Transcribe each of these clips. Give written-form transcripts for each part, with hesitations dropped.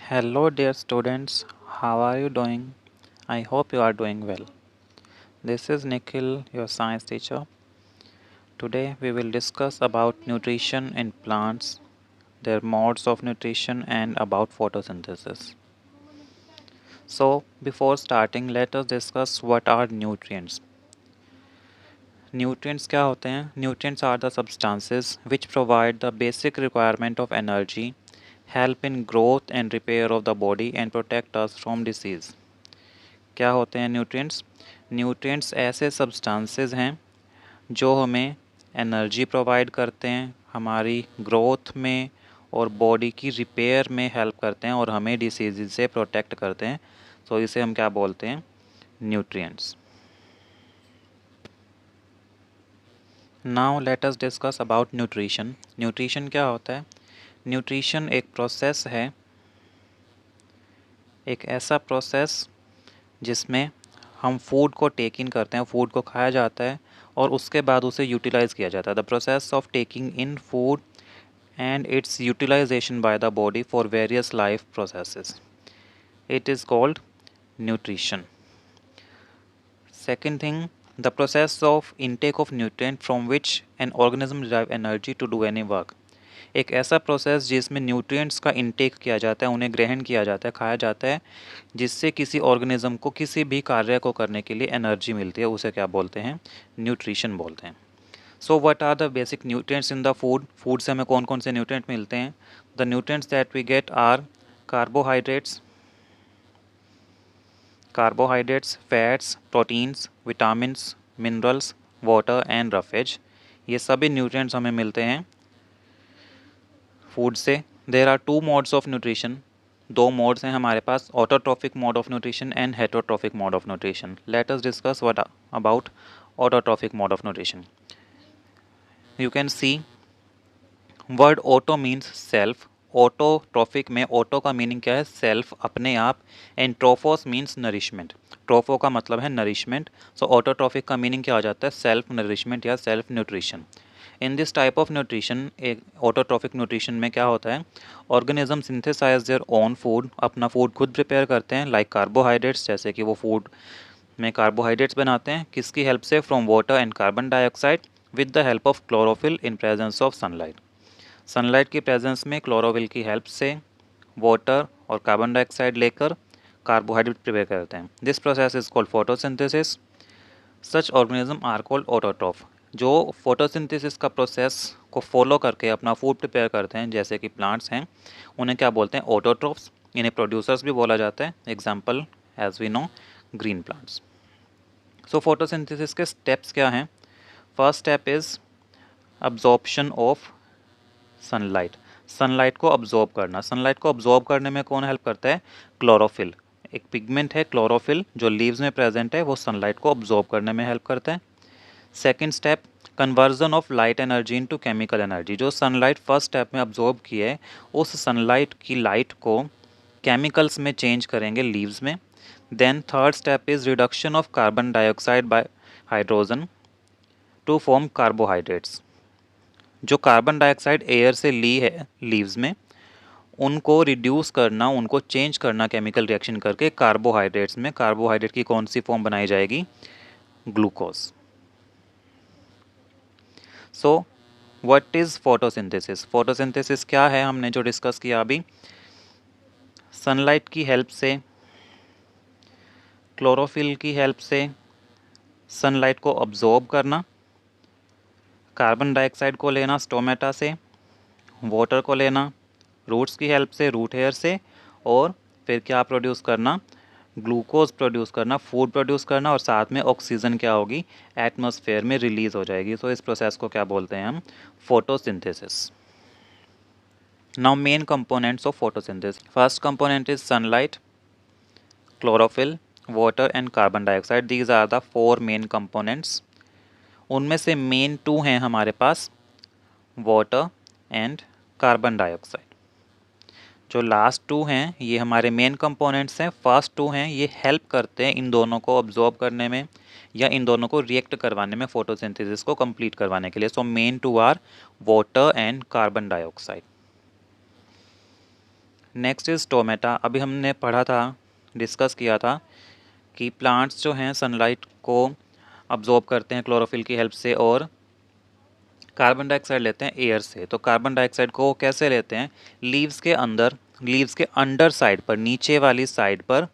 Hello, dear students. How are you doing? I hope you are doing well. This is Nikhil, your science teacher. Today we will discuss about nutrition in plants, their modes of nutrition, and about photosynthesis. So, before starting, let us discuss what are nutrients. Nutrients क्या होते हैं? Nutrients are the substances which provide the basic requirement of energy, help in growth and repair of the body, and protect us from disease. क्या होते हैं nutrients? Nutrients ऐसे substances हैं जो हमें एनर्जी प्रोवाइड करते हैं, हमारी ग्रोथ में और बॉडी की रिपेयर में हेल्प करते हैं और हमें डिसीज़ से प्रोटेक्ट करते हैं। तो इसे हम क्या बोलते हैं? Nutrients. Now let us discuss about nutrition. Nutrition क्या होता है? न्यूट्रिशन एक प्रोसेस है, एक ऐसा प्रोसेस जिसमें हम फूड को टेक इन करते हैं, फूड को खाया जाता है और उसके बाद उसे यूटिलाइज़ किया जाता है। The process of taking in food and its utilisation by the body for various life processes, it is called nutrition. Second thing, the process of intake of nutrient from which an organism derive energy to do any work. एक ऐसा process जिसमें nutrients का intake किया जाता है, उन्हें ग्रहण किया जाता है, खाया जाता है, जिससे किसी ऑर्गेनिज्म को किसी भी कार्य को करने के लिए एनर्जी मिलती है, उसे क्या बोलते हैं? न्यूट्रिशन बोलते हैं। So what are the basic nutrients in the food? Food से हमें कौन कौन से न्यूट्रिएंट मिलते हैं? The nutrients that we get are carbohydrates, fats, proteins, vitamins, minerals, water and roughage. ये सभी न्यूट्रिएंट्स हमें मिलते हैं फूड से। There are two modes of nutrition. दो मोड्स हैं हमारे पास, autotrophic mode of nutrition and heterotrophic mode of nutrition. Let us discuss what about autotrophic mode of nutrition. You can see word auto means self. Autotrophic में auto का meaning क्या है? Self, अपने आप। And trophos means nourishment. ट्रोफो का मतलब है नरिशमेंट। सो ऑटोट्रॉफिक का मीनिंग क्या हो जाता है? सेल्फ नरिशमेंट या self nutrition. In this type of nutrition, एक ऑटोट्रॉफिक न्यूट्रिशन में क्या होता है? Organism synthesize their own food, अपना फूड खुद प्रिपेयर करते हैं, लाइक कार्बोहाइड्रेट्स, जैसे कि वो फूड में कार्बोहाइड्रेट्स बनाते हैं। किसकी हेल्प से? From water and carbon dioxide with the help of chlorophyll in presence of sunlight. Sunlight की प्रेजेंस में क्लोरोफिल की हेल्प से वाटर और कार्बन डाइऑक्साइड लेकर कार्बोहाइड्रेट प्रिपेयर करते हैं। This process is called photosynthesis. Such organism are called autotroph. जो photosynthesis का प्रोसेस को फॉलो करके अपना फूड प्रिपेयर करते हैं, जैसे कि प्लांट्स हैं, उन्हें क्या बोलते हैं? ऑटोट्रॉफ्स। इन्हें प्रोड्यूसर्स भी बोला जाता है। Example as we know, green plants. So photosynthesis के स्टेप्स क्या हैं? First step is absorption of sunlight. Sunlight को अब्जॉर्ब करना। सनलाइट को अब्जॉर्ब करने में कौन हेल्प करता है? क्लोरोफिल। एक पिगमेंट है क्लोरोफिल जो लीव्स में प्रेजेंट है, वो सनलाइट को अब्जॉर्ब करने में हेल्प करता है। Second step, conversion of light energy into chemical energy. जो सनलाइट फर्स्ट स्टेप में अब्जॉर्ब की है, उस सनलाइट की लाइट को केमिकल्स में चेंज करेंगे लीव्स में। Then third step is reduction of carbon dioxide by hydrogen to form carbohydrates. जो कार्बन डाइऑक्साइड एयर से ली है लीव्स में, उनको रिड्यूस करना, उनको चेंज करना केमिकल रिएक्शन करके कार्बोहाइड्रेट्स में। कार्बोहाइड्रेट की कौन सी फॉर्म बनाई जाएगी? Glucose. So what is photosynthesis? Photosynthesis क्या है? हमने जो डिस्कस किया अभी, सनलाइट की हेल्प से, क्लोरोफिल की हेल्प से सनलाइट को अब्जॉर्ब करना, कार्बन डाइऑक्साइड को लेना स्टोमेटा से, वाटर को लेना रूट्स की हेल्प से, रूट हेयर से, और फिर क्या प्रोड्यूस करना? ग्लूकोज प्रोड्यूस करना, फूड प्रोड्यूस करना, और साथ में ऑक्सीजन क्या होगी? एटमॉस्फेयर में रिलीज हो जाएगी। तो इस प्रोसेस को क्या बोलते हैं हम? Photosynthesis. Now main components of photosynthesis. First component is sunlight, chlorophyll, water and carbon dioxide. These are the four main components. उनमें से मेन टू हैं हमारे पास, वाटर एंड कार्बन डाइऑक्साइड। जो लास्ट टू हैं ये हमारे मेन कंपोनेंट्स हैं। फर्स्ट टू हैं ये हेल्प करते हैं इन दोनों को ऑब्जॉर्ब करने में या इन दोनों को रिएक्ट करवाने में, फोटोसिंथेसिस को कंप्लीट करवाने के लिए। So main two are water and carbon dioxide. Next is stomata. अभी हमने पढ़ा था, डिस्कस किया था कि प्लांट्स जो हैं सनलाइट को अब्जॉर्ब करते हैं क्लोरोफिल की हेल्प से और कार्बन डाइऑक्साइड लेते हैं एयर से। तो कार्बन डाइऑक्साइड को कैसे लेते हैं? लीव्स के अंदर, लीव्स के अंडर साइड पर, नीचे वाली साइड पर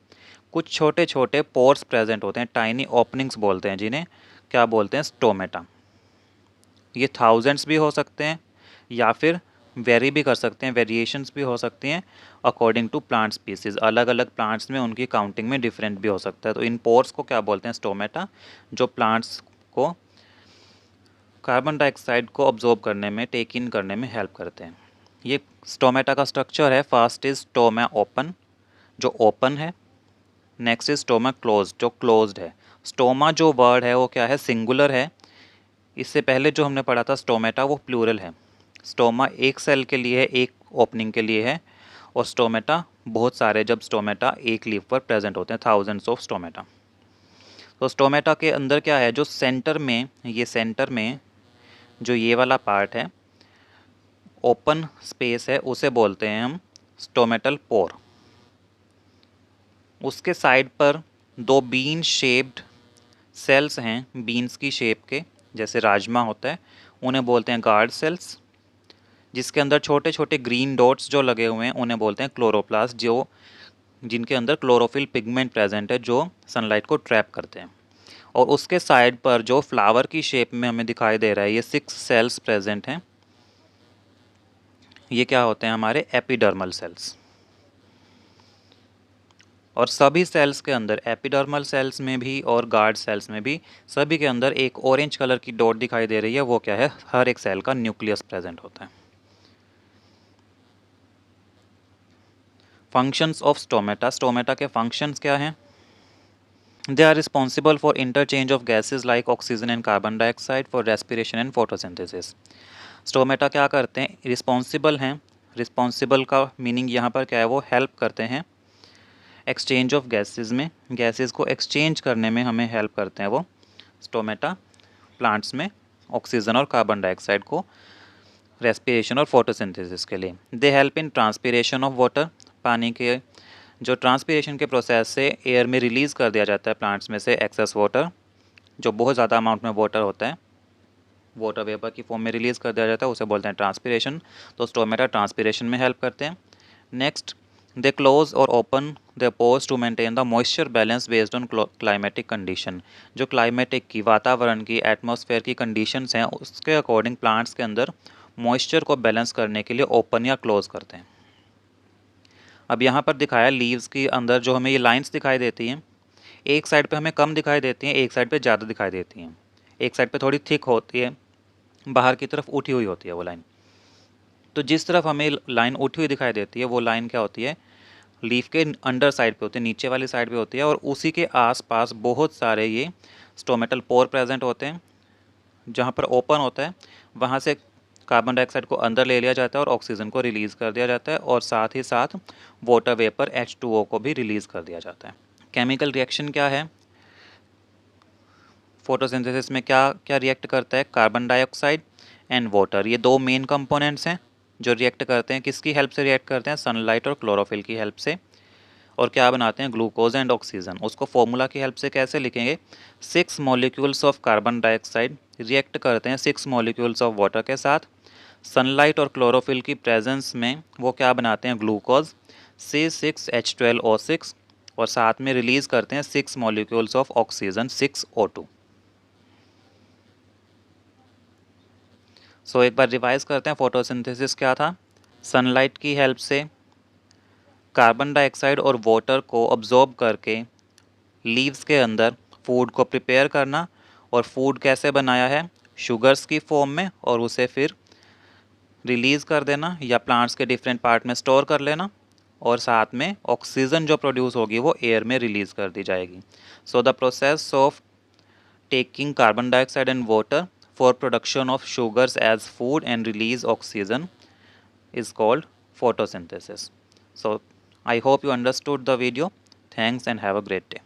कुछ छोटे छोटे पोर्स प्रेजेंट होते हैं, टाइनी ओपनिंग्स बोलते हैं जिन्हें। क्या बोलते हैं? स्टोमेटा। ये थाउजेंड्स भी हो सकते हैं या फिर वेरी भी कर सकते हैं, वेरिएशंस भी हो सकती हैं अकॉर्डिंग टू प्लांट स्पीसीज। अलग अलग प्लांट्स में उनकी काउंटिंग में डिफरेंट भी हो सकता है। तो इन पोर्स को क्या बोलते हैं? स्टोमेटा, जो प्लांट्स को कार्बन डाइऑक्साइड को ऑब्जॉर्ब करने में, टेक इन करने में हेल्प करते हैं। ये स्टोमेटा का स्ट्रक्चर है। फर्स्ट इज स्टोमा ओपन, जो ओपन है। नेक्स्ट इज स्टोमा क्लोज्ड, जो क्लोज्ड है। स्टोमा जो वर्ड है वो क्या है? सिंगुलर है। इससे पहले जो हमने पढ़ा था स्टोमेटा, वो प्लूरल है। स्टोमा एक सेल के लिए है, एक ओपनिंग के लिए है, और स्टोमेटा बहुत सारे, जब स्टोमेटा एक लीफ पर प्रेजेंट होते हैं, थाउजेंड्स ऑफ स्टोमेटा। तो स्टोमेटा के अंदर क्या है? जो सेंटर में, ये सेंटर में जो ये वाला पार्ट है, ओपन स्पेस है, उसे बोलते हैं हम स्टोमेटल पोर। उसके साइड पर दो बीन शेप्ड सेल्स हैं, बीन्स की शेप के, जैसे राजमा होता है, उन्हें बोलते हैं गार्ड सेल्स। जिसके अंदर छोटे छोटे ग्रीन डॉट्स जो लगे हुए हैं उन्हें बोलते हैं क्लोरोप्लास्ट, जो जिनके अंदर क्लोरोफिल पिगमेंट प्रेजेंट है, जो सनलाइट को ट्रैप करते हैं। और उसके साइड पर जो फ्लावर की शेप में हमें दिखाई दे रहा है, ये 6 सेल्स प्रेजेंट हैं। ये क्या होते हैं? हमारे एपिडर्मल सेल्स। और सभी सेल्स के अंदर, एपिडर्मल सेल्स में भी और गार्ड सेल्स में भी, सभी के अंदर एक ऑरेंज कलर की डॉट दिखाई दे रही है। वो क्या है? हर एक सेल का न्यूक्लियस प्रेजेंट होता है। Functions of stomata. स्टोमेटा के फंक्शंस क्या हैं? They are responsible for interchange of gases like oxygen and carbon dioxide for respiration and photosynthesis. Stomata क्या करते हैं? रिस्पॉन्सिबल हैं। रिस्पॉन्सिबल का मीनिंग यहाँ पर क्या है? वो हेल्प करते हैं एक्सचेंज ऑफ गैसेस में, गैसेस को एक्सचेंज करने में हमें हेल्प करते हैं वो स्टोमेटा प्लांट्स में, ऑक्सीजन और कार्बन डाइऑक्साइड को रेस्पिरेशन और फोटोसिंथेसिस के लिए। They help in transpiration of water. पानी के जो ट्रांसपीरेशन के प्रोसेस से एयर में रिलीज़ कर दिया जाता है प्लांट्स में से एक्सेस वाटर, जो बहुत ज़्यादा अमाउंट में वाटर होता है, वाटर वेपर की फॉर्म में रिलीज़ कर दिया जाता है, उसे बोलते हैं ट्रांसपीरेशन। तो स्टोमेटा ट्रांसपीरेशन में हेल्प करते हैं। Next, they close or open the pores to maintain the moisture balance based on climatic condition. जो क्लाइमेटिक की, वातावरण की, एटमॉस्फेयर की कंडीशंस हैं, उसके अकॉर्डिंग प्लांट्स के अंदर मॉइस्चर को बैलेंस करने के लिए ओपन या क्लोज करते हैं। अब यहाँ पर दिखाया लीव्स के अंदर जो हमें ये लाइंस दिखाई देती हैं, एक साइड पे हमें कम दिखाई देती हैं, एक साइड पे ज़्यादा दिखाई देती हैं। एक साइड पे थोड़ी थिक होती है, बाहर की तरफ उठी हुई होती है वो लाइन। तो जिस तरफ हमें लाइन उठी हुई दिखाई देती है, वो लाइन क्या होती है? लीफ के अंडर साइड पे होती है, नीचे वाली साइड पे होती है। और उसी के आसपास बहुत सारे ये स्टोमेटल पोर प्रेजेंट होते हैं। जहाँ पर ओपन होता है वहाँ से कार्बन डाइऑक्साइड को अंदर ले लिया जाता है और ऑक्सीजन को रिलीज़ कर दिया जाता है, और साथ ही साथ वाटर वेपर H2O को भी रिलीज़ कर दिया जाता है। केमिकल रिएक्शन क्या है? फोटोसिंथेसिस में क्या क्या रिएक्ट करता है? कार्बन डाइऑक्साइड एंड वाटर, ये दो मेन कंपोनेंट्स हैं जो रिएक्ट करते हैं। किसकी हेल्प से रिएक्ट करते हैं? सनलाइट और क्लोरोफिल की हेल्प से। और क्या बनाते हैं? Glucose and oxygen. उसको फॉर्मूला की हेल्प से कैसे लिखेंगे? 6 molecules of carbon dioxide react करते हैं 6 मॉलिक्यूल्स ऑफ वाटर के साथ। सनलाइट और क्लोरोफिल की प्रेजेंस में वो क्या बनाते हैं? ग्लूकोज C6H12O6, और साथ में रिलीज़ करते हैं 6 मॉलिक्यूल्स ऑफ ऑक्सीजन 6O2। सो एक बार रिवाइज करते हैं, फोटोसिंथेसिस क्या था? सनलाइट की हेल्प से कार्बन डाइऑक्साइड और वाटर को अब्जॉर्ब करके लीव्स के अंदर फूड को प्रिपेयर करना। और फूड कैसे बनाया है? शुगर्स की फॉर्म में, और उसे फिर रिलीज़ कर देना या प्लांट्स के डिफरेंट पार्ट में स्टोर कर लेना, और साथ में ऑक्सीजन जो प्रोड्यूस होगी वो एयर में रिलीज़ कर दी जाएगी। So the process of taking carbon dioxide and water for production of sugars as food and release oxygen is called photosynthesis. So I hope you understood the video. Thanks and have a great day.